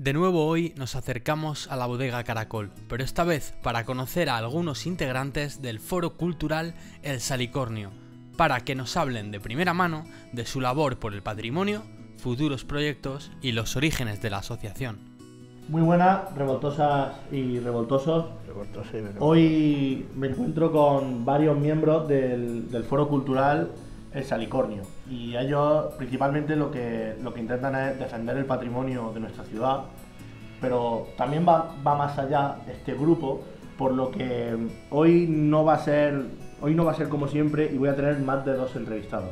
De nuevo hoy nos acercamos a la bodega Caracol, pero esta vez para conocer a algunos integrantes del Foro Cultural El Salicornio, para que nos hablen de primera mano de su labor por el patrimonio, futuros proyectos y los orígenes de la asociación. Muy buenas, revoltosas y revoltosos. Hoy me encuentro con varios miembros del Foro Cultural El Salicornio, y ellos principalmente lo que intentan es defender el patrimonio de nuestra ciudad, pero también va más allá este grupo, por lo que hoy no va a ser como siempre y voy a tener más de 2 entrevistados.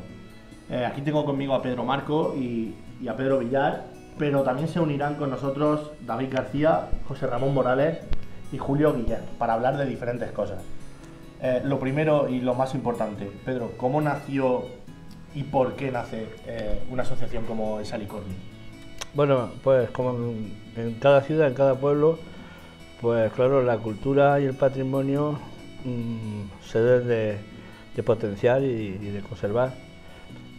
Aquí tengo conmigo a Pedro Marco y a Pedro Villar, pero también se unirán con nosotros David García, José Ramón Morales y Julio Guillén para hablar de diferentes cosas. Lo primero y lo más importante, Pedro, ¿cómo nació y por qué nace una asociación como El Salicornio? Bueno, pues como en cada ciudad, en cada pueblo, pues claro, la cultura y el patrimonio se deben de potenciar y de conservar.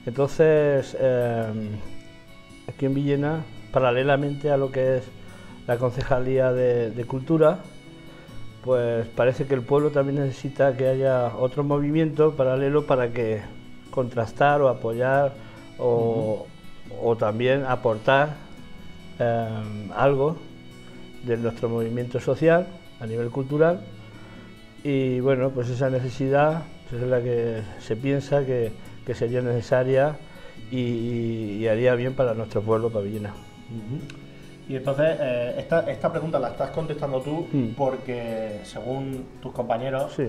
Entonces, aquí en Villena, paralelamente a lo que es la Concejalía de Cultura, pues parece que el pueblo también necesita que haya otro movimiento paralelo para que contrastar o apoyar o también aportar algo de nuestro movimiento social a nivel cultural. Y bueno, pues esa necesidad es la que se piensa que sería necesaria y haría bien para nuestro pueblo, para Villena. Y entonces, esta pregunta la estás contestando tú porque, según tus compañeros, sí,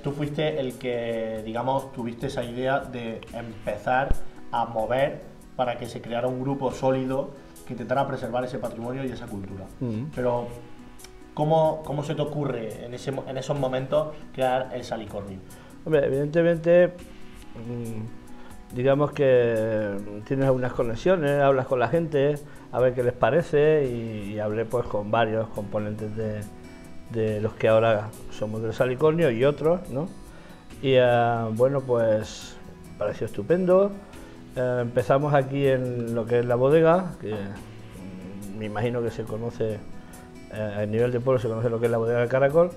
tú fuiste el que, digamos, tuviste esa idea de empezar a mover para que se creara un grupo sólido que intentara preservar ese patrimonio y esa cultura. Pero, ¿cómo se te ocurre en esos momentos crear El Salicornio? Hombre, evidentemente, digamos que tienes algunas conexiones, hablas con la gente, a ver qué les parece, y hablé pues con varios componentes de los que ahora somos del Salicornio y otros, ¿no? Y bueno, pues pareció estupendo. Empezamos aquí en lo que es la bodega, que me imagino que se conoce, a nivel de pueblo se conoce lo que es la bodega Caracol,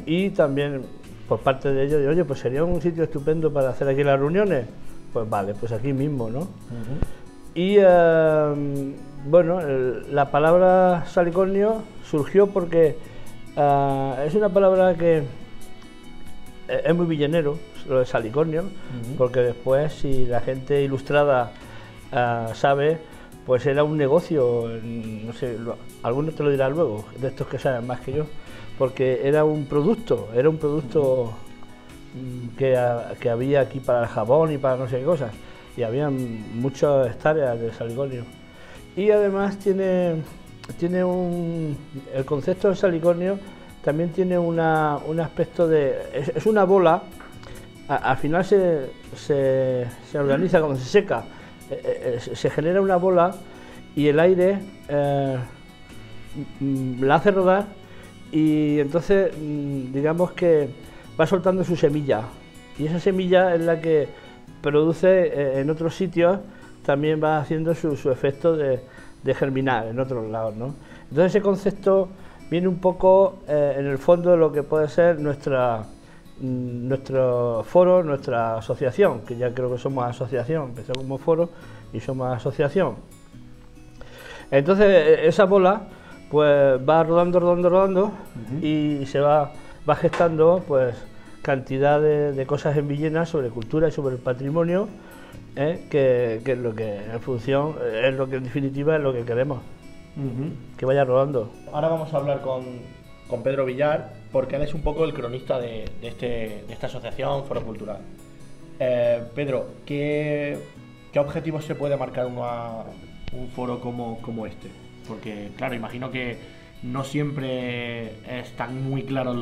y también por parte de ellos, oye, pues sería un sitio estupendo para hacer aquí las reuniones. Pues vale, pues aquí mismo, ¿no? Y bueno, la palabra Salicornio surgió porque es una palabra que es muy villenero, lo de Salicornio, porque después, si la gente ilustrada sabe, pues era un negocio, no sé, algunos te lo dirán luego, de estos que saben más que yo, porque era un producto que había aquí para el jabón y para no sé qué cosas, y había muchas hectáreas de Salicornio. Y además el concepto de Salicornio también tiene un aspecto es una bola, al final se organiza cuando se seca, se genera una bola y el aire la hace rodar, y entonces digamos que va soltando su semilla, y esa semilla es la que produce en otros sitios, también va haciendo su efecto de germinar en otros lados, ¿no? Entonces ese concepto viene un poco en el fondo de lo que puede ser nuestro foro, nuestra asociación, que ya creo que somos asociación, empezó como foro y somos asociación. Entonces esa bola pues va rodando y se va gestando pues cantidad de cosas en Villena sobre cultura y sobre el patrimonio, que es lo que en función, es lo que en definitiva es lo que queremos, que vaya rodando. Ahora vamos a hablar con Pedro Villar, porque él es un poco el cronista de esta asociación Foro Cultural. Pedro, ¿qué objetivos se puede marcar un foro como este? Porque claro, imagino que no siempre están muy claros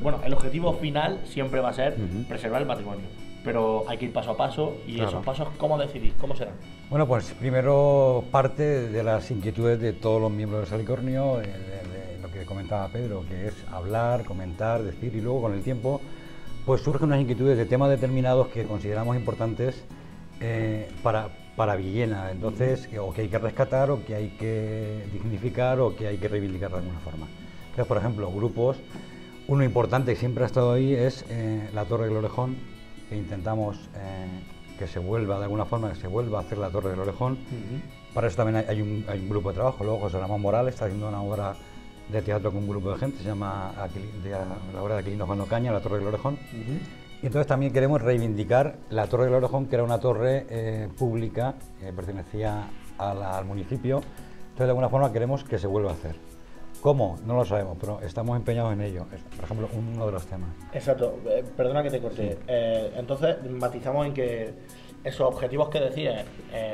bueno, el objetivo final siempre va a ser preservar el patrimonio, pero hay que ir paso a paso, y claro, esos pasos, ¿cómo decidís? ¿Cómo serán? Bueno, pues primero parte de las inquietudes de todos los miembros del Salicornio, de lo que comentaba Pedro, que es hablar, comentar, decir, y luego con el tiempo pues surgen unas inquietudes de temas determinados que consideramos importantes para para Villena, entonces, o que hay que rescatar, o que hay que dignificar, o que hay que reivindicar de alguna forma. Entonces, por ejemplo, grupos, uno importante que siempre ha estado ahí es la Torre del Orejón, que intentamos que se vuelva, de alguna forma, que se vuelva a hacer la Torre del Orejón. Para eso también hay un grupo de trabajo. Luego José Ramón Morales está haciendo una obra de teatro con un grupo de gente, se llama la obra de Aquilino Juan Ocaña, la Torre del Orejón. Y entonces también queremos reivindicar la Torre del Orejón, que era una torre pública, pertenecía al municipio. Entonces, de alguna forma, queremos que se vuelva a hacer. ¿Cómo? No lo sabemos, pero estamos empeñados en ello. Es, por ejemplo, uno de los temas. Exacto. Perdona que te corté. Sí. Entonces, matizamos en que esos objetivos que decías,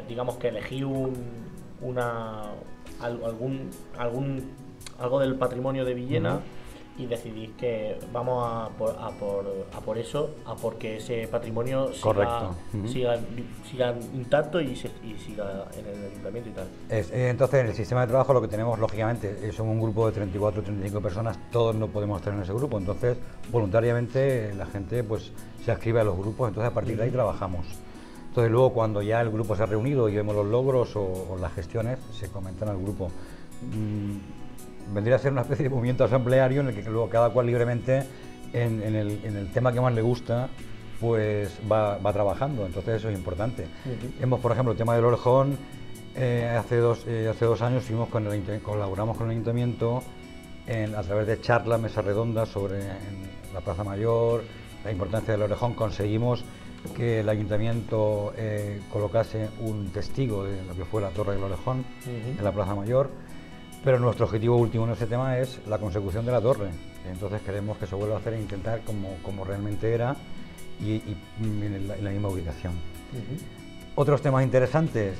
digamos que elegí algo del patrimonio de Villena y decidís que vamos a por eso, a porque ese patrimonio siga intacto y siga en el ayuntamiento y tal. Entonces, en el sistema de trabajo lo que tenemos, lógicamente, somos un grupo de 34 o 35 personas, todos no podemos estar en ese grupo, entonces voluntariamente la gente pues se inscribe a los grupos, entonces a partir de ahí trabajamos. Entonces luego cuando ya el grupo se ha reunido y vemos los logros o las gestiones, se comentan al grupo. Vendría a ser una especie de movimiento asambleario en el que luego cada cual libremente en el tema que más le gusta pues va trabajando, entonces eso es importante. Hemos, por ejemplo, el tema del Orejón, hace dos años colaboramos con el ayuntamiento a través de charlas, mesas redondas sobre la Plaza Mayor, la importancia del Orejón. Conseguimos que el ayuntamiento colocase un testigo de lo que fue la Torre del Orejón en la Plaza Mayor. Pero nuestro objetivo último en este tema es la consecución de la torre. Entonces queremos que se vuelva a hacer e intentar como realmente era y en la misma ubicación. Otros temas interesantes,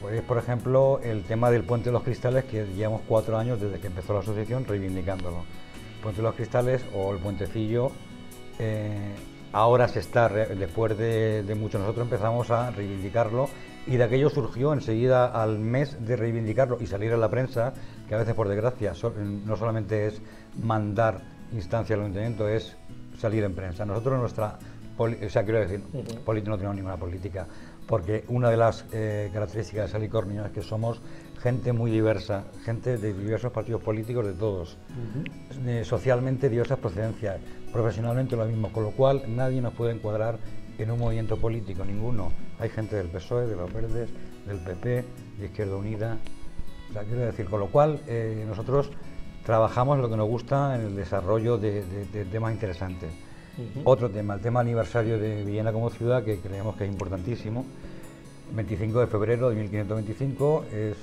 pues por ejemplo el tema del Puente de los Cristales, que llevamos 4 años desde que empezó la asociación reivindicándolo. El Puente de los Cristales o el Puentecillo, ahora se está, después de mucho nosotros empezamos a reivindicarlo. Y de aquello surgió enseguida, al mes de reivindicarlo y salir en la prensa, que a veces por desgracia no solamente es mandar instancia al ayuntamiento, es salir en prensa. Nosotros quiero decir, no tenemos ninguna política, porque una de las características de Salicornio es que somos gente muy diversa, gente de diversos partidos políticos, de todos, socialmente diversas procedencias, profesionalmente lo mismo, con lo cual nadie nos puede encuadrar en un movimiento político, ninguno. Hay gente del PSOE, de los Verdes, del PP, de Izquierda Unida. O sea, quiero decir, con lo cual nosotros trabajamos en lo que nos gusta, en el desarrollo de temas interesantes. Otro tema, el tema aniversario de Villena como ciudad, que creemos que es importantísimo. 25 de febrero de 1525 es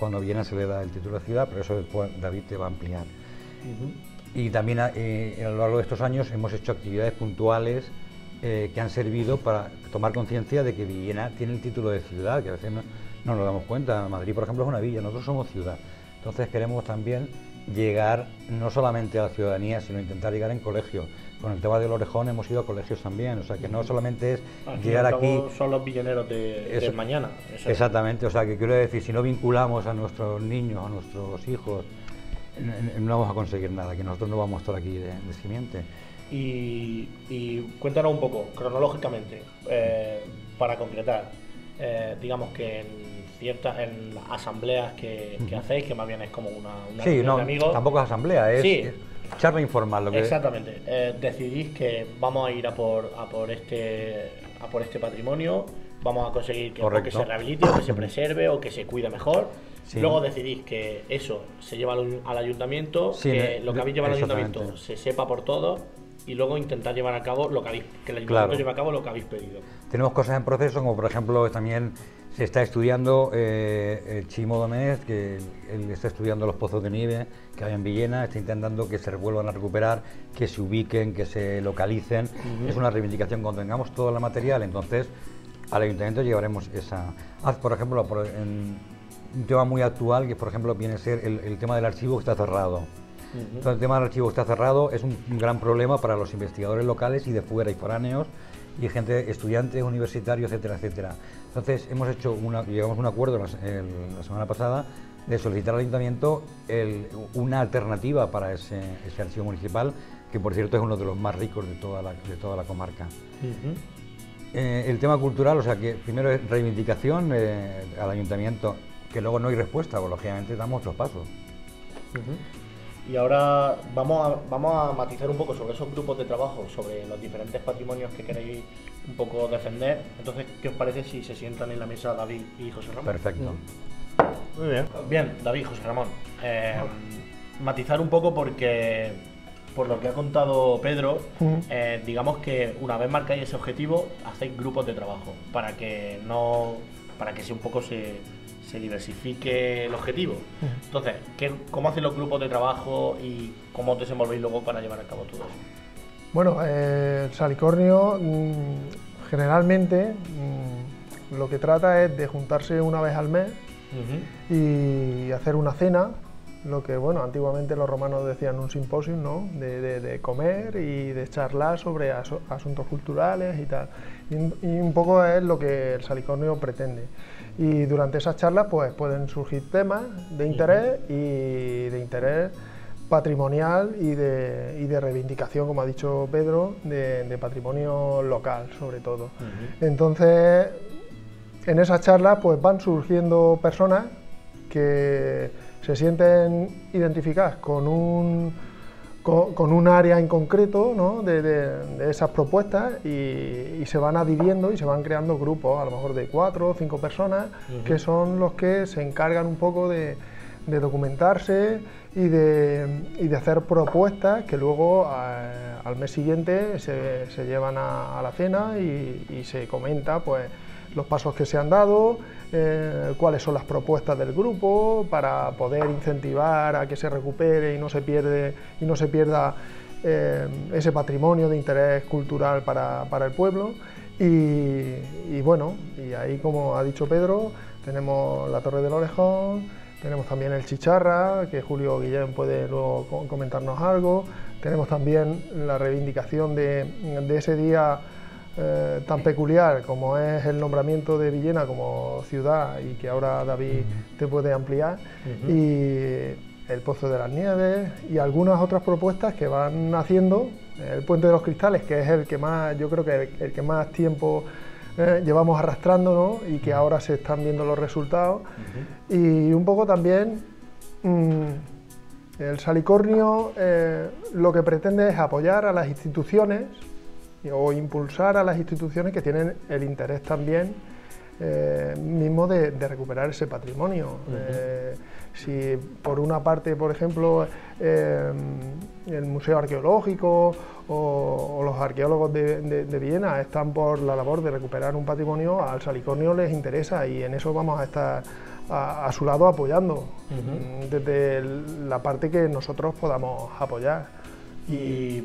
cuando a Villena se le da el título de ciudad, pero eso después David te va a ampliar. Y también a lo largo de estos años hemos hecho actividades puntuales que han servido para tomar conciencia de que Villena tiene el título de ciudad, que a veces no nos damos cuenta. Madrid, por ejemplo, es una villa, nosotros somos ciudad. Entonces queremos también llegar no solamente a la ciudadanía, sino intentar llegar en colegios. Con el tema del Orejón hemos ido a colegios también, o sea que no solamente es llegar aquí... Son los villeneros de mañana. Exactamente, o sea que quiero decir, si no vinculamos a nuestros niños, a nuestros hijos, no vamos a conseguir nada, que nosotros no vamos a estar aquí de simiente. Y cuéntanos un poco, cronológicamente, para concretar, digamos que en las asambleas que hacéis, que más bien es como una sí, no, de amigos. Tampoco es asamblea, es charla informal. Exactamente, decidís que vamos a ir a por este patrimonio, vamos a conseguir que se rehabilite o que se preserve o que se cuide mejor. Sí. Luego decidís que eso se lleva al ayuntamiento, que lo que habéis llevado al ayuntamiento se sepa por todos. Y luego intentar llevar a cabo que el ayuntamiento lleve a cabo lo que habéis pedido. Tenemos cosas en proceso, como por ejemplo también se está estudiando Chimo Domés, que él está estudiando los pozos de nieve que hay en Villena, está intentando que se vuelvan a recuperar, que se ubiquen, que se localicen. Es una reivindicación. Cuando tengamos todo el material, entonces al ayuntamiento llevaremos esa. Por ejemplo, un tema muy actual, que por ejemplo viene a ser el tema del archivo que está cerrado. Entonces, el tema del archivo está cerrado, es un gran problema para los investigadores locales y de fuera y foráneos y gente, estudiantes, universitarios, etcétera, etcétera. Entonces llegamos a un acuerdo la semana pasada de solicitar al ayuntamiento una alternativa para ese archivo municipal, que por cierto es uno de los más ricos de toda la comarca. el tema cultural, o sea que primero es reivindicación al ayuntamiento, que luego no hay respuesta, pues lógicamente damos otros pasos. Y ahora vamos a matizar un poco sobre esos grupos de trabajo, sobre los diferentes patrimonios que queréis un poco defender. Entonces, ¿qué os parece si se sientan en la mesa David y José Ramón? Perfecto. Muy bien. Bien, David, José Ramón. Matizar un poco porque, por lo que ha contado Pedro, digamos que una vez marcáis ese objetivo, hacéis grupos de trabajo para que un poco se diversifique el objetivo. Entonces, ¿cómo hacen los grupos de trabajo y cómo os desenvolvéis luego para llevar a cabo todo eso? Bueno, el Salicornio generalmente lo que trata es de juntarse una vez al mes y hacer una cena, lo que bueno, antiguamente los romanos decían un simposium, ¿no? De comer y de charlar sobre asuntos culturales y tal. Y un poco es lo que el Salicornio pretende. Y durante esas charlas pues pueden surgir temas de interés y de interés patrimonial y de reivindicación, como ha dicho Pedro, de patrimonio local sobre todo. Entonces, en esas charlas pues van surgiendo personas que se sienten identificadas con un área en concreto, ¿no? de esas propuestas y se van adhiriendo y se van creando grupos, a lo mejor de 4 o 5 personas, que son los que se encargan un poco de documentarse y de hacer propuestas que luego al mes siguiente se llevan a la cena y se comenta pues los pasos que se han dado, cuáles son las propuestas del grupo para poder incentivar a que se recupere y no se pierda ese patrimonio de interés cultural para el pueblo. Y bueno, y ahí, como ha dicho Pedro, tenemos la Torre del Orejón, tenemos también el Chicharra, que Julio Guillén puede luego comentarnos algo, tenemos también la reivindicación de ese día tan peculiar como es el nombramiento de Villena como ciudad y que ahora David te puede ampliar, y el Pozo de las Nieves y algunas otras propuestas que van haciendo. El Puente de los Cristales, que es el que más, yo creo que el que más tiempo llevamos arrastrando, ¿no? Y que ahora se están viendo los resultados. Y un poco también el Salicornio lo que pretende es apoyar a las instituciones o impulsar a las instituciones que tienen el interés también mismo de recuperar ese patrimonio. Si por una parte, por ejemplo, el Museo Arqueológico o los arqueólogos de Villena están por la labor de recuperar un patrimonio, al Salicornio les interesa y en eso vamos a estar a su lado apoyando, desde la parte que nosotros podamos apoyar. Y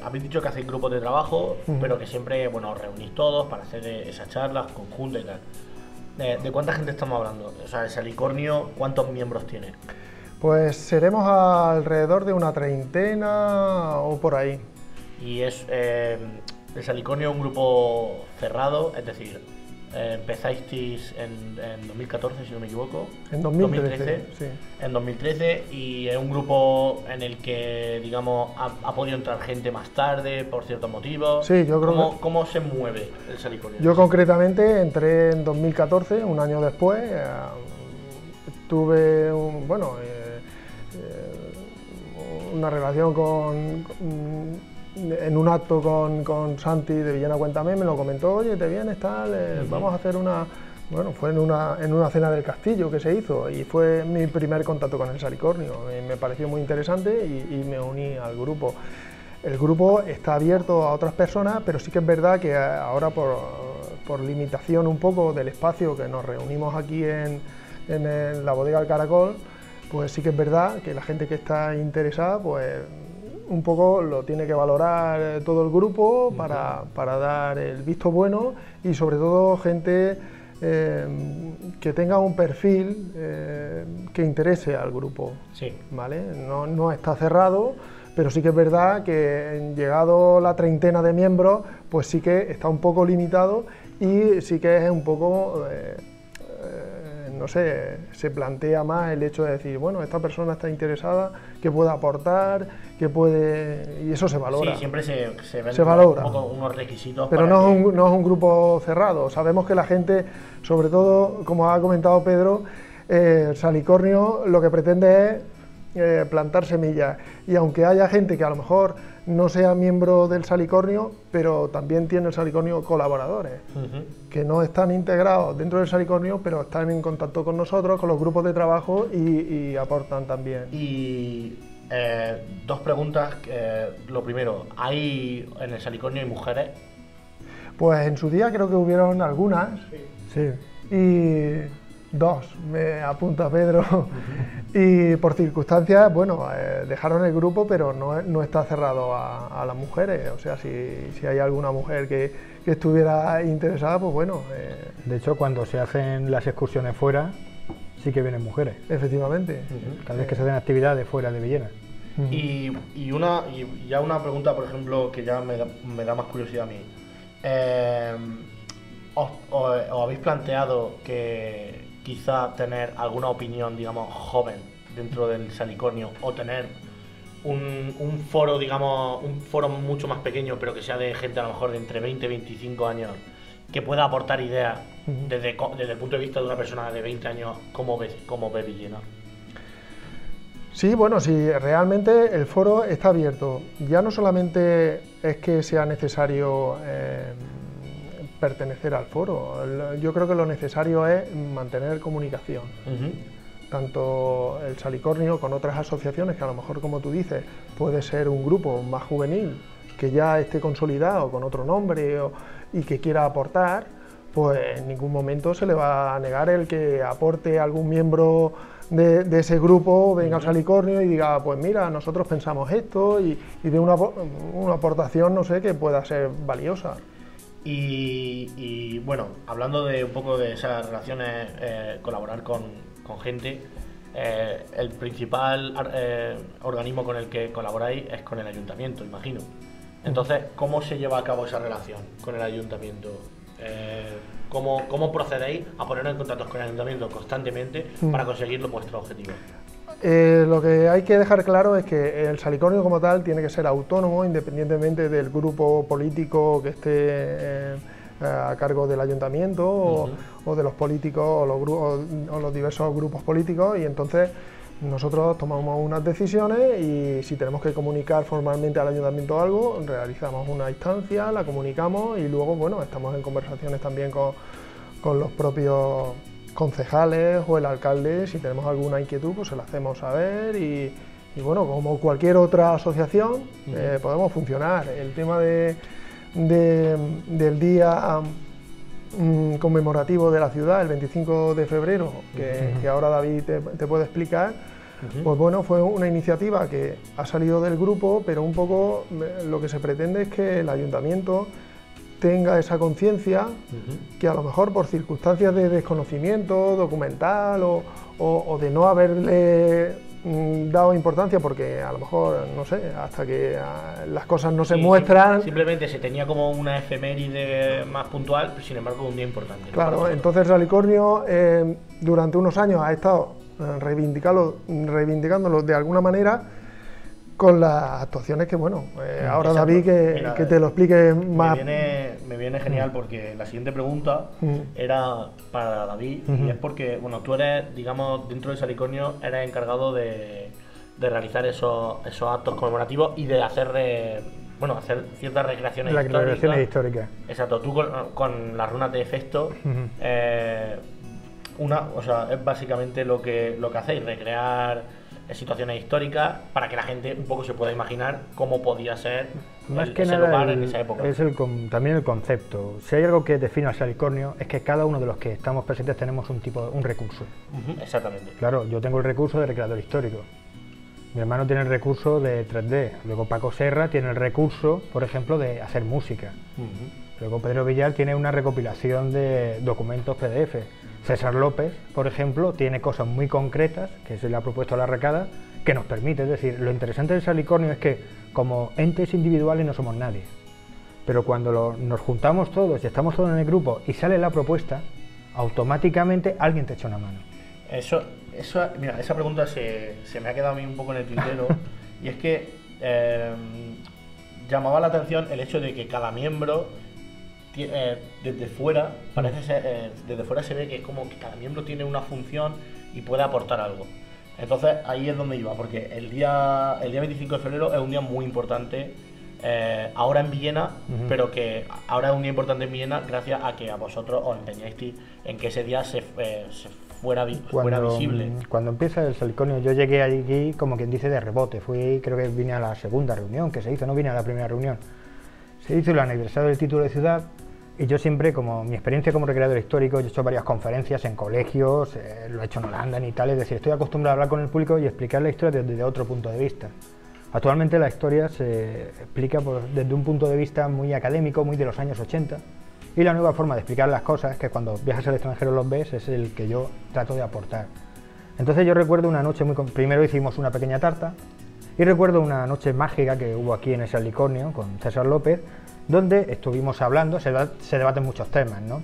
habéis dicho que hacéis grupos de trabajo, pero que siempre os reunís todos para hacer esas charlas conjuntas y tal. ¿De cuánta gente estamos hablando? O sea, el Salicornio, ¿cuántos miembros tiene? Pues seremos alrededor de una treintena o por ahí. Y es el Salicornio un grupo cerrado, es decir, empezasteis en 2014, si no me equivoco. En 2013, sí. En 2013, y es un grupo en el que, digamos, ha podido entrar gente más tarde por ciertos motivos. Sí, yo creo ¿Cómo se mueve el Salicornio? Yo concretamente entré en 2014, un año después. Tuve una relación en un acto con Santi de Villena Cuéntame, me lo comentó: oye, ¿te vienes tal? Vamos a hacer fue en una cena del castillo que se hizo y fue mi primer contacto con el Salicornio. Me pareció muy interesante y me uní al grupo. El grupo está abierto a otras personas, pero sí que es verdad que ahora por limitación un poco del espacio que nos reunimos aquí en la bodega del Caracol, pues sí que es verdad que la gente que está interesada, pues un poco lo tiene que valorar todo el grupo para dar el visto bueno, y sobre todo gente que tenga un perfil que interese al grupo. Sí. ¿Vale? No está cerrado, pero sí que es verdad que llegado la treintena de miembros, pues sí que está un poco limitado y sí que es un poco no sé, se plantea más el hecho de decir, bueno, esta persona está interesada, que puede aportar, que puede... y eso se valora. Sí, siempre se ven valora. un poco unos requisitos. Pero para no es un grupo cerrado. Sabemos que la gente, sobre todo, como ha comentado Pedro, el Salicornio lo que pretende es plantar semillas. Y aunque haya gente que a lo mejor no sea miembro del Salicornio, pero también tiene el Salicornio colaboradores, que no están integrados dentro del Salicornio, pero están en contacto con nosotros, con los grupos de trabajo y aportan también. Y dos preguntas. Lo primero, ¿hay en el Salicornio hay mujeres? Pues en su día creo que hubieron algunas, sí. Y dos, me apunta Pedro, y por circunstancias, bueno, dejaron el grupo, pero no está cerrado a las mujeres. O sea, si hay alguna mujer que estuviera interesada, pues bueno. De hecho, cuando se hacen las excursiones fuera, sí que vienen mujeres. Efectivamente. Cada vez que se hacen actividades fuera de Villena. Y ya una pregunta, por ejemplo, que ya me da más curiosidad a mí. ¿Os habéis planteado que quizá tener alguna opinión, digamos, joven dentro del Salicornio, o tener un foro, digamos, un foro mucho más pequeño, pero que sea de gente a lo mejor de entre 20 y 25 años, que pueda aportar ideas desde el punto de vista de una persona de 20 años, como ve Villena? Sí, bueno, sí, realmente el foro está abierto. Ya no solamente es que sea necesario pertenecer al foro, yo creo que lo necesario es mantener comunicación. Tanto el Salicornio con otras asociaciones, que a lo mejor, como tú dices, puede ser un grupo más juvenil, que ya esté consolidado con otro nombre y que quiera aportar, pues en ningún momento se le va a negar el que aporte algún miembro de ese grupo, venga al Salicornio y diga, pues mira, nosotros pensamos esto, y de una aportación, no sé, que pueda ser valiosa. Y bueno, hablando de un poco de esas relaciones, colaborar con gente, el principal organismo con el que colaboráis es con el ayuntamiento, imagino. Entonces, ¿cómo se lleva a cabo esa relación con el ayuntamiento? ¿Cómo procedéis a poneros en contacto con el ayuntamiento constantemente para conseguir vuestros objetivos? Lo que hay que dejar claro es que el Salicornio como tal tiene que ser autónomo, independientemente del grupo político que esté a cargo del ayuntamiento o de los políticos o los diversos grupos políticos, y entonces nosotros tomamos unas decisiones y si tenemos que comunicar formalmente al ayuntamiento algo, realizamos una instancia, la comunicamos y luego, bueno, estamos en conversaciones también con los propios concejales o el alcalde. Si tenemos alguna inquietud, pues se la hacemos saber y bueno, como cualquier otra asociación, podemos funcionar. El tema del día conmemorativo de la ciudad, el 25 de febrero, que ahora David te puede explicar, pues bueno, fue una iniciativa que ha salido del grupo, pero un poco lo que se pretende es que el ayuntamiento tenga esa conciencia, que a lo mejor por circunstancias de desconocimiento documental o de no haberle dado importancia, porque a lo mejor, no sé, hasta que las cosas no se muestran... Simplemente se tenía como una efeméride más puntual, pero sin embargo un día importante. Claro, entonces Salicornio durante unos años ha estado reivindicándolo de alguna manera, con las actuaciones que, bueno, ahora exacto. David que te lo explique más. Me viene genial, porque la siguiente pregunta era para David, y es porque, bueno, tú eres, digamos, dentro de Salicornio, eres encargado de realizar esos actos conmemorativos y de hacer hacer ciertas recreaciones históricas. Exacto, tú con las runas de Festo, es básicamente lo que hacéis, recrear situaciones históricas para que la gente un poco se pueda imaginar cómo podía ser ese lugar en esa época. Es también el concepto. Si hay algo que define al Salicornio, es que cada uno de los que estamos presentes tenemos un recurso. Exactamente. Claro, yo tengo el recurso de recreador histórico. Mi hermano tiene el recurso de 3D. Luego Paco Serra tiene el recurso, por ejemplo, de hacer música. Luego Pedro Villar tiene una recopilación de documentos PDF. César López, por ejemplo, tiene cosas muy concretas que se le ha propuesto a la Arracada, que nos permite. Es decir, lo interesante del Salicornio es que como entes individuales no somos nadie, pero cuando nos juntamos todos y estamos todos en el grupo y sale la propuesta, automáticamente alguien te echa una mano. Mira, esa pregunta se me ha quedado a mí un poco en el tintero y es que llamaba la atención el hecho de que cada miembro desde fuera parece ser, desde fuera se ve que es como que cada miembro tiene una función y puede aportar algo. Entonces ahí es donde iba, porque el día 25 de febrero es un día muy importante ahora en Villena, pero que ahora es un día importante en Villena gracias a que a vosotros os empeñasteis en que ese día fuera visible. Cuando empieza el Salicornio, yo llegué allí como quien dice de rebote, creo que vine a la segunda reunión que se hizo, no vine a la primera reunión. Se hizo el aniversario del título de ciudad y yo siempre, como mi experiencia como recreador histórico, yo he hecho varias conferencias en colegios, lo he hecho en Holanda, en Italia, es decir, estoy acostumbrado a hablar con el público y explicar la historia desde otro punto de vista. Actualmente la historia se explica desde un punto de vista muy académico, muy de los años 80, y la nueva forma de explicar las cosas, que cuando viajas al extranjero los ves, es el que yo trato de aportar. Entonces yo recuerdo una noche primero hicimos una pequeña tarta, y recuerdo una noche mágica que hubo aquí en el Salicornio con César López, donde estuvimos hablando, se debaten muchos temas, ¿no?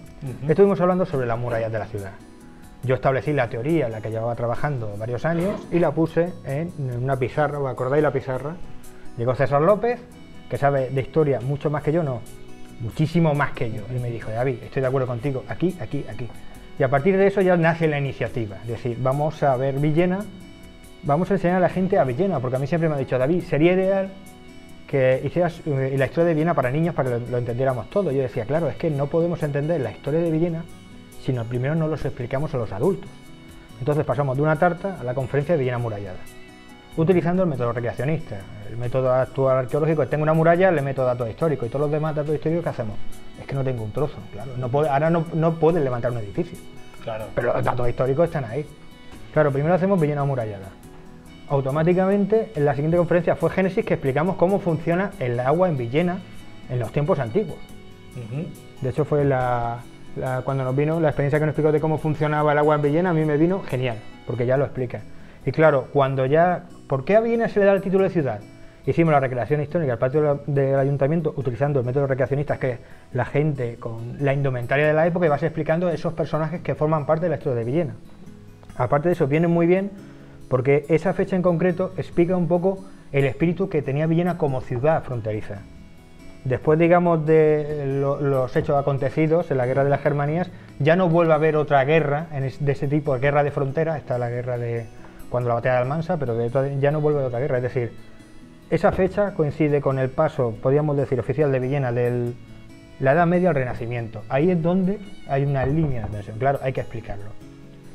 Estuvimos hablando sobre las murallas de la ciudad. Yo establecí la teoría en la que llevaba trabajando varios años y la puse en una pizarra, ¿os acordáis la pizarra? Llegó César López, que sabe de historia mucho más que yo, no, muchísimo más que yo, y me dijo, David, estoy de acuerdo contigo, aquí, aquí, aquí. Y a partir de eso ya nace la iniciativa, es decir, vamos a ver Villena, vamos a enseñar a la gente a Villena, porque a mí siempre me ha dicho, David, sería ideal que hicieras la historia de Villena para niños para que lo entendiéramos todo. Yo decía, claro, es que no podemos entender la historia de Villena si primero no los explicamos a los adultos. Entonces pasamos de una tarta a la conferencia de Villena amurallada, utilizando el método recreacionista, el método actual arqueológico. Tengo una muralla, le meto datos históricos y todos los demás datos históricos que hacemos. Es que no tengo un trozo, claro. Ahora no puedes levantar un edificio, claro, pero los datos históricos están ahí. Claro, primero hacemos Villena amurallada. Automáticamente en la siguiente conferencia fue Génesis, que explicamos cómo funciona el agua en Villena en los tiempos antiguos. De hecho fue cuando nos vino la experiencia que nos explicó de cómo funcionaba el agua en Villena, a mí me vino genial, porque ya lo explica. Y claro, ¿por qué a Villena se le da el título de ciudad? Hicimos la recreación histórica al patio del ayuntamiento utilizando el método recreacionista, que es la gente con la indumentaria de la época, y vas explicando esos personajes que forman parte de la historia de Villena. Aparte de eso, viene muy bien porque esa fecha en concreto explica un poco el espíritu que tenía Villena como ciudad fronteriza. Después, digamos, de los hechos acontecidos en la Guerra de las Germanías, ya no vuelve a haber otra guerra de ese tipo, guerra de frontera. Está la guerra cuando la batalla de Almansa, pero ya no vuelve a otra guerra. Es decir, esa fecha coincide con el paso, podríamos decir, oficial de Villena de la Edad Media al Renacimiento. Ahí es donde hay una línea de tensión, claro, hay que explicarlo.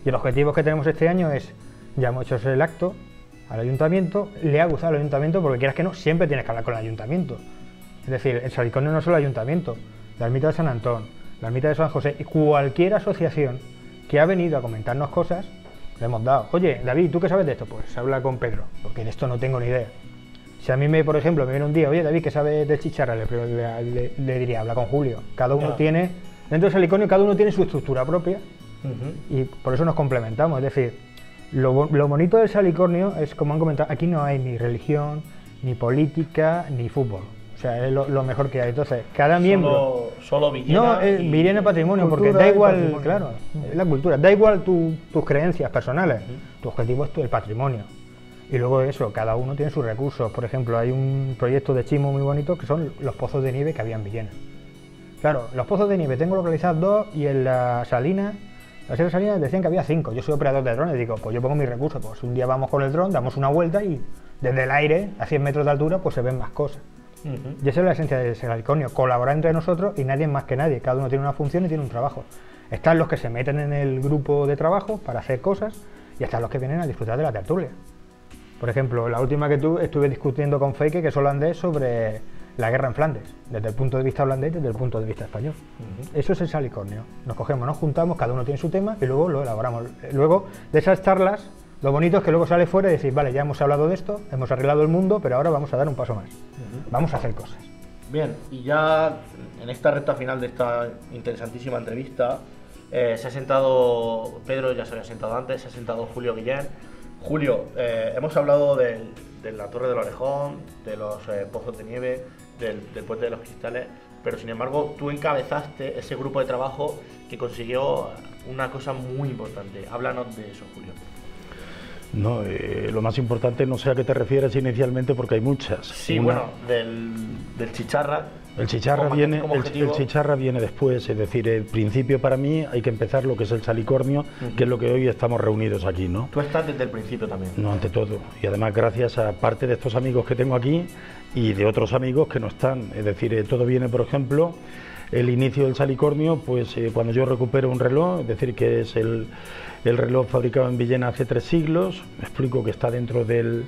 Y el objetivo que tenemos este año es, ya hemos hecho el acto al ayuntamiento, le ha gustado al ayuntamiento, porque quieras que no, siempre tienes que hablar con el ayuntamiento. Es decir, el Salicornio no es solo el ayuntamiento, la ermita de San Antón, la ermita de San José, y cualquier asociación que ha venido a comentarnos cosas, le hemos dado. Oye, David, ¿tú qué sabes de esto? Pues habla con Pedro, porque de esto no tengo ni idea. Si a mí, por ejemplo, me viene un día, oye, David, ¿qué sabes de chicharra? Le diría, habla con Julio. Cada uno tiene, dentro del Salicornio, cada uno tiene su estructura propia, y por eso nos complementamos. Es decir, lo bonito del Salicornio es, como han comentado, aquí no hay ni religión, ni política, ni fútbol. O sea, es lo mejor que hay. Entonces, cada miembro... Solo Villena. No, Villena es patrimonio, porque da igual, claro, es la cultura. Da igual tus creencias personales. Tu objetivo es el patrimonio. Y luego eso, cada uno tiene sus recursos. Por ejemplo, hay un proyecto de Chimo muy bonito que son los pozos de nieve que había en Villena. Claro, los pozos de nieve tengo localizados 2 y en la Salina, las Sierra Salinas decían que había 5. Yo soy operador de drones, digo, pues yo pongo mis recursos. Pues un día vamos con el dron, damos una vuelta y desde el aire, a 100 metros de altura, pues se ven más cosas. Y esa es la esencia del Salicornio, colaborar entre nosotros y nadie más que nadie, cada uno tiene una función y tiene un trabajo. Están los que se meten en el grupo de trabajo para hacer cosas y están los que vienen a disfrutar de la tertulia. Por ejemplo, la última que estuve discutiendo con Feike, que es holandés, sobre la guerra en Flandes, desde el punto de vista holandés y desde el punto de vista español. Eso es el Salicornio, nos cogemos, nos juntamos, cada uno tiene su tema y luego lo elaboramos. Luego de esas charlas, lo bonito es que luego sale fuera y decís, vale, ya hemos hablado de esto, hemos arreglado el mundo, pero ahora vamos a dar un paso más. Vamos a hacer cosas. Bien, y ya en esta recta final de esta interesantísima entrevista, se ha sentado, Pedro ya se había sentado antes, se ha sentado Julio Guillén. Julio, hemos hablado de la Torre del Orejón, de los pozos de nieve, del Puente de los Cristales, pero sin embargo tú encabezaste ese grupo de trabajo que consiguió una cosa muy importante. Háblanos de eso, Julio. No, lo más importante, no sé a qué te refieres inicialmente, porque hay muchas. Sí, bueno, del Chicharra. El Chicharra viene después, es decir, el principio para mí hay que empezar lo que es el Salicornio, que es lo que hoy estamos reunidos aquí, ¿no? Tú estás desde el principio también. No, ante todo. Y además gracias a parte de estos amigos que tengo aquí y de otros amigos que no están. Es decir, todo viene, por ejemplo, el inicio del Salicornio, pues cuando yo recupero un reloj, es decir, que es el reloj fabricado en Villena hace 3 siglos, me explico que está dentro del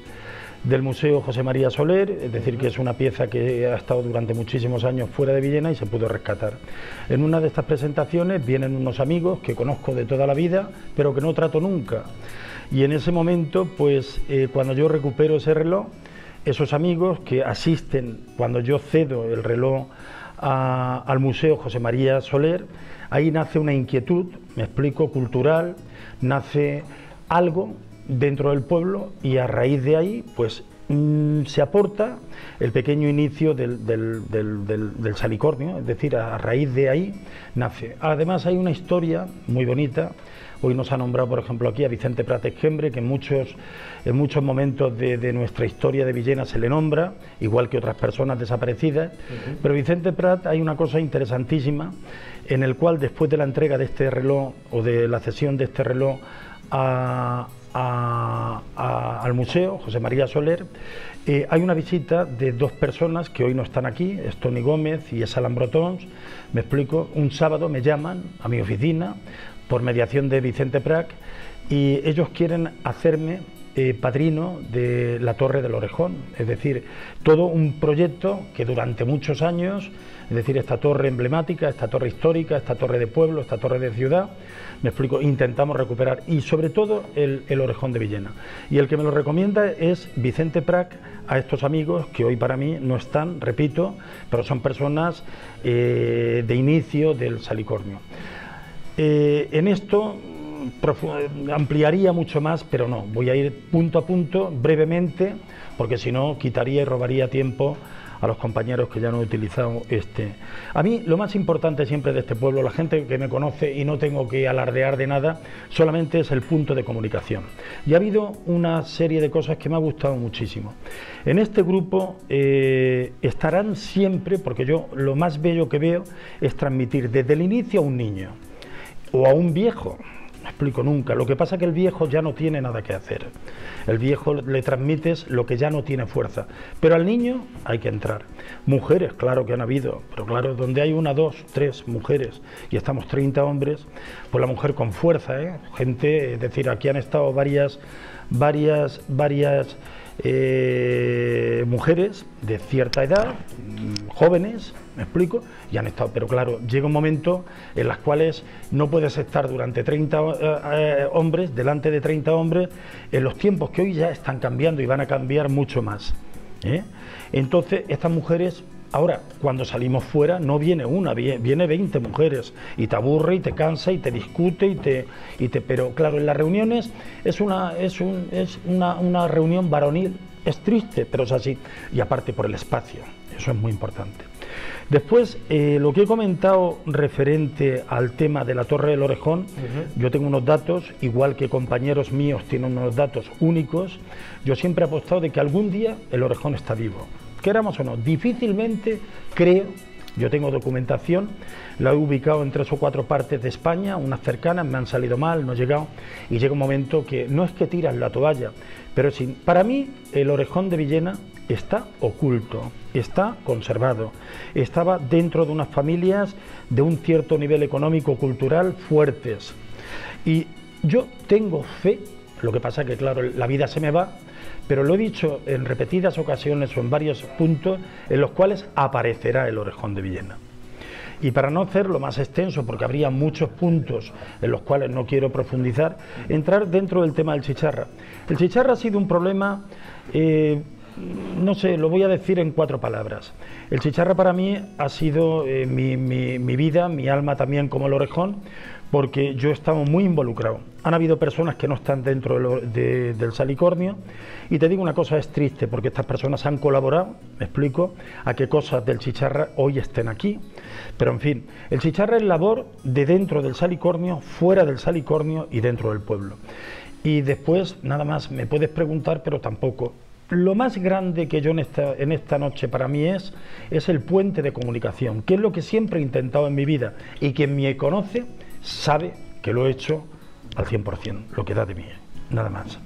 Museo José María Soler, es decir, que es una pieza que ha estado durante muchísimos años fuera de Villena y se pudo rescatar. En una de estas presentaciones vienen unos amigos que conozco de toda la vida, pero que no trato nunca. Y en ese momento, pues cuando yo recupero ese reloj, esos amigos que asisten cuando yo cedo el reloj al Museo José María Soler, ahí nace una inquietud, me explico, cultural, nace algo dentro del pueblo y a raíz de ahí pues se aporta el pequeño inicio del Salicornio, es decir, a raíz de ahí nace. Además hay una historia muy bonita. Hoy nos ha nombrado, por ejemplo, aquí a Vicente Prat Esquembre, que en muchos momentos de nuestra historia de Villena se le nombra, igual que otras personas desaparecidas. Pero Vicente Prat, hay una cosa interesantísima, en el cual después de la entrega de este reloj, o de la cesión de este reloj al Museo José María Soler, hay una visita de 2 personas que hoy no están aquí, es Toni Gómez y es Alan Brotons. Me explico, un sábado me llaman a mi oficina, por mediación de Vicente Prat, y ellos quieren hacerme padrino de la Torre del Orejón, es decir, todo un proyecto que durante muchos años, es decir, esta torre emblemática, esta torre histórica, esta torre de pueblo, esta torre de ciudad, me explico, intentamos recuperar, y sobre todo el Orejón de Villena. Y el que me lo recomienda es Vicente Prat, a estos amigos que hoy para mí no están, repito, pero son personas de inicio del Salicornio. En esto ampliaría mucho más, pero no, voy a ir punto a punto, brevemente, porque si no quitaría y robaría tiempo a los compañeros que ya no he utilizado este. A mí lo más importante siempre de este pueblo, la gente que me conoce, y no tengo que alardear de nada, solamente es el punto de comunicación. Y ha habido una serie de cosas que me ha gustado muchísimo. En este grupo estarán siempre, porque yo lo más bello que veo es transmitir desde el inicio a un niño o a un viejo, no explico nunca. Lo que pasa es que el viejo ya no tiene nada que hacer. El viejo le transmites lo que ya no tiene fuerza. Pero al niño hay que entrar. Mujeres, claro que han habido, pero claro, donde hay 1, 2, 3 mujeres y estamos 30 hombres, pues la mujer con fuerza, gente, es decir, aquí han estado varias mujeres de cierta edad, jóvenes, me explico, y han estado, pero claro, llega un momento en las cuales no puedes estar durante 30 hombres, delante de 30 hombres, en los tiempos que hoy ya están cambiando y van a cambiar mucho más. Entonces, estas mujeres, ahora, cuando salimos fuera, no viene una, viene 20 mujeres, y te aburre, y te cansa, y te discute, pero claro, en las reuniones es una reunión varonil, es triste, pero es así, y aparte por el espacio, eso es muy importante. Después, lo que he comentado referente al tema de la Torre del Orejón, yo tengo unos datos, igual que compañeros míos tienen unos datos únicos. Yo siempre he apostado de que algún día el Orejón está vivo, queramos o no, difícilmente creo. Yo tengo documentación, la he ubicado en 3 o 4 partes de España, unas cercanas, me han salido mal, no he llegado, y llega un momento que no es que tiras la toalla, pero sí, para mí el Orejón de Villena está oculto, está conservado, estaba dentro de unas familias de un cierto nivel económico-cultural fuertes, y yo tengo fe, lo que pasa que claro, la vida se me va, pero lo he dicho en repetidas ocasiones o en varios puntos en los cuales aparecerá el Orejón de Villena. Y para no hacerlo más extenso, porque habría muchos puntos en los cuales no quiero profundizar, entrar dentro del tema del Chicharra. El Chicharra ha sido un problema, no sé, lo voy a decir en 4 palabras. El Chicharra para mí ha sido mi vida, mi alma también como el Orejón, porque yo he estado muy involucrado. Han habido personas que no están dentro del Salicornio, y te digo una cosa, es triste, porque estas personas han colaborado, me explico, a que cosas del Chicharra hoy estén aquí. Pero en fin, el Chicharra es labor de dentro del Salicornio, fuera del Salicornio y dentro del pueblo. Y después, nada más, me puedes preguntar, pero tampoco. Lo más grande que yo en esta noche para mí es el puente de comunicación, que es lo que siempre he intentado en mi vida, y quien me conoce sabe que lo he hecho al 100%, lo que da de mí, nada más.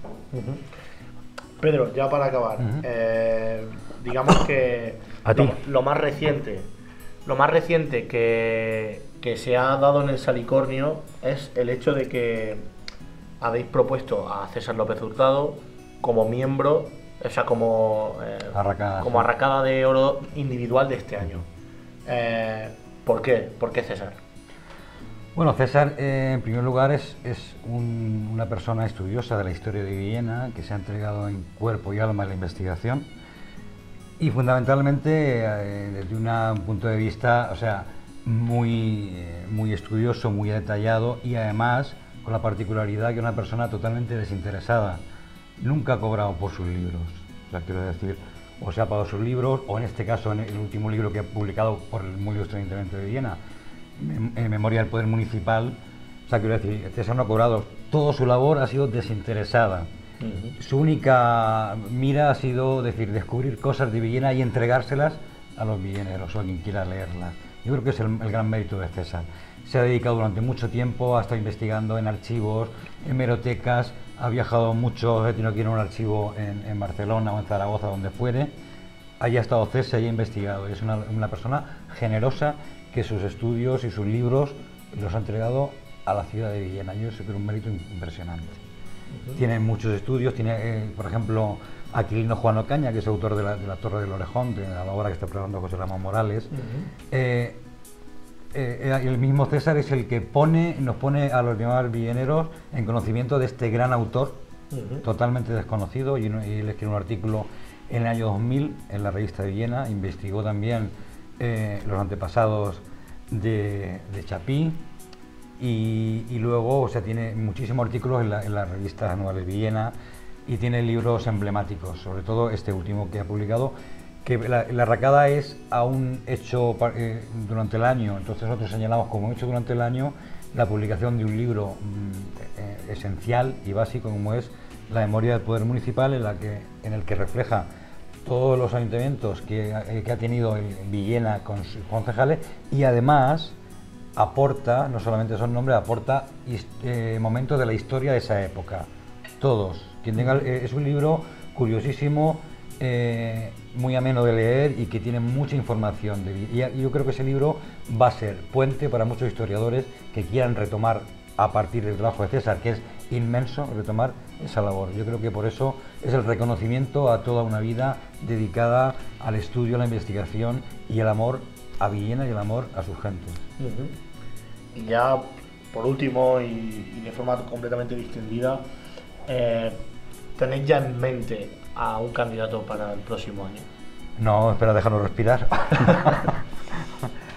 Pedro, ya para acabar, digamos que lo más reciente que se ha dado en el Salicornio es el hecho de que habéis propuesto a César López Hurtado como miembro, o sea, como arracada de oro individual de este año. ¿Por qué? ¿Por qué César? Bueno, César, en primer lugar, es una persona estudiosa de la historia de Villena, que se ha entregado en cuerpo y alma a la investigación, y fundamentalmente desde un punto de vista, o sea, muy estudioso, muy detallado, y además con la particularidad que es una persona totalmente desinteresada. Nunca ha cobrado por sus libros, o sea, quiero decir, o se ha pagado sus libros, o en este caso, en el último libro que ha publicado por el muy ilustre Ayuntamiento de Villena, en memoria del Poder Municipal, o sea, quiero decir, César no ha cobrado, toda su labor ha sido desinteresada. Su única mira ha sido descubrir cosas de Villena y entregárselas a los villeneros o a quien quiera leerlas. Yo creo que es el gran mérito de César. Se ha dedicado durante mucho tiempo, ha estado investigando en archivos, en hemerotecas, ha viajado mucho, ha tenido que ir a un archivo en Barcelona o en Zaragoza, donde fuere. Allí ha estado César y ha investigado. Es una persona generosa, que sus estudios y sus libros los ha entregado a la ciudad de Villena. Yo sé que es un mérito impresionante. Tiene muchos estudios, tiene, por ejemplo, Aquilino Juan Ocaña, que es autor de la Torre del Orejón, de la obra que está preparando José Ramón Morales. El mismo César es el que nos pone a los demás villeneros en conocimiento de este gran autor, totalmente desconocido, y él escribió un artículo en el año 2000 en la revista de Villena, investigó también los antepasados de Chapí, y luego, o sea, tiene muchísimos artículos en las revistas anuales Villena, y tiene libros emblemáticos, sobre todo este último que ha publicado, que la arracada es aún hecho durante el año. Entonces nosotros señalamos como hecho durante el año la publicación de un libro esencial y básico, como es la memoria del Poder Municipal, en el que refleja todos los ayuntamientos que ha tenido Villena con sus concejales, y además aporta, no solamente son nombres, aporta momentos de la historia de esa época. Todos. Es un libro curiosísimo, muy ameno de leer y que tiene mucha información. Y yo creo que ese libro va a ser puente para muchos historiadores que quieran retomar, a partir del trabajo de César, que es inmenso, retomar esa labor. Yo creo que por eso es el reconocimiento a toda una vida dedicada al estudio, a la investigación y el amor a Villena y el amor a sus gentes. Y ya, por último, y de forma completamente distendida, ¿tenéis ya en mente a un candidato para el próximo año? No, espera, déjanos respirar.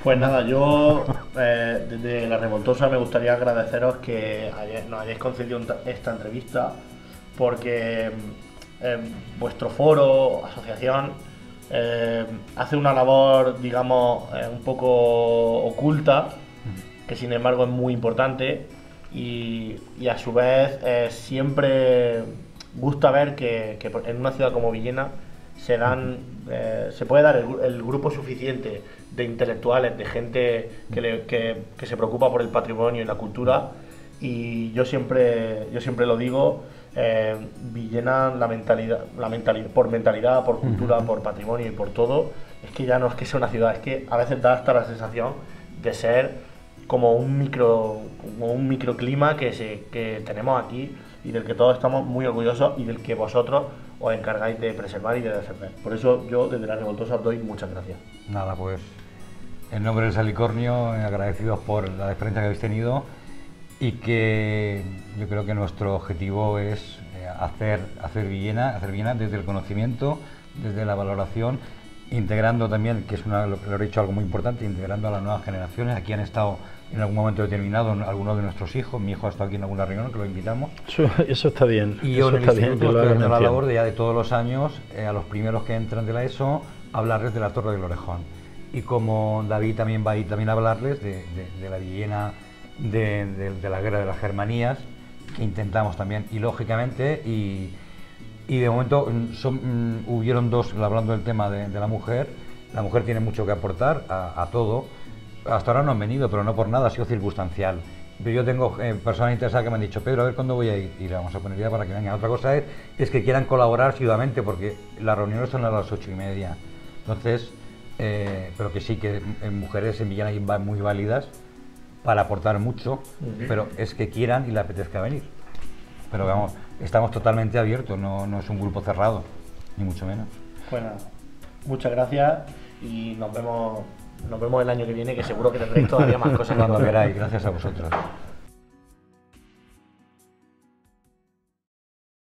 Pues nada, yo desde La Revoltosa me gustaría agradeceros que nos hayáis concedido esta entrevista, porque vuestro foro, asociación, hace una labor, digamos, un poco oculta, que sin embargo es muy importante, y a su vez siempre gusta ver que en una ciudad como Villena se puede dar el grupo suficiente de intelectuales, de gente que se preocupa por el patrimonio y la cultura. Y yo siempre lo digo, Villena, por mentalidad, por cultura, por patrimonio y por todo, es que ya no es que sea una ciudad, es que a veces da hasta la sensación de ser como un microclima que tenemos aquí, y del que todos estamos muy orgullosos, y del que vosotros os encargáis de preservar y de defender. Por eso yo desde La Revoltosa os doy muchas gracias. Nada, pues en nombre del Salicornio, agradecidos por la experiencia que habéis tenido, y que yo creo que nuestro objetivo es hacer Villena desde el conocimiento, desde la valoración integrando también, que es lo que lo he dicho, algo muy importante, integrando a las nuevas generaciones. Aquí han estado en algún momento determinado algunos de nuestros hijos. Mi hijo ha estado aquí en alguna reunión, que lo invitamos. Eso está bien. Y yo eso en el está bien, instituto que lo estoy hagan haciendo la mención. labor de ya de todos los años, a los primeros que entran de la ESO, hablarles de la Torre del Orejón. Y como David también va a ir también a hablarles de la villena de la guerra de las Germanías, que intentamos también. Y lógicamente, y de momento hubieron dos, hablando del tema de la mujer tiene mucho que aportar a todo. Hasta ahora no han venido, pero no por nada, ha sido circunstancial. Pero yo tengo personas interesadas que me han dicho, Pedro, a ver cuándo voy a ir, y le vamos a poner ya para que vengan. Otra cosa es que quieran colaborar asiduamente, porque las reuniones son a las 8:30. Entonces, pero que sí, que en mujeres en Villena hay muy válidas para aportar mucho, pero es que quieran y les apetezca venir. Pero vamos, estamos totalmente abiertos, no es un grupo cerrado, ni mucho menos. Bueno, muchas gracias y nos vemos el año que viene, que seguro que tendréis todavía más cosas. Cuando queráis, gracias a vosotros.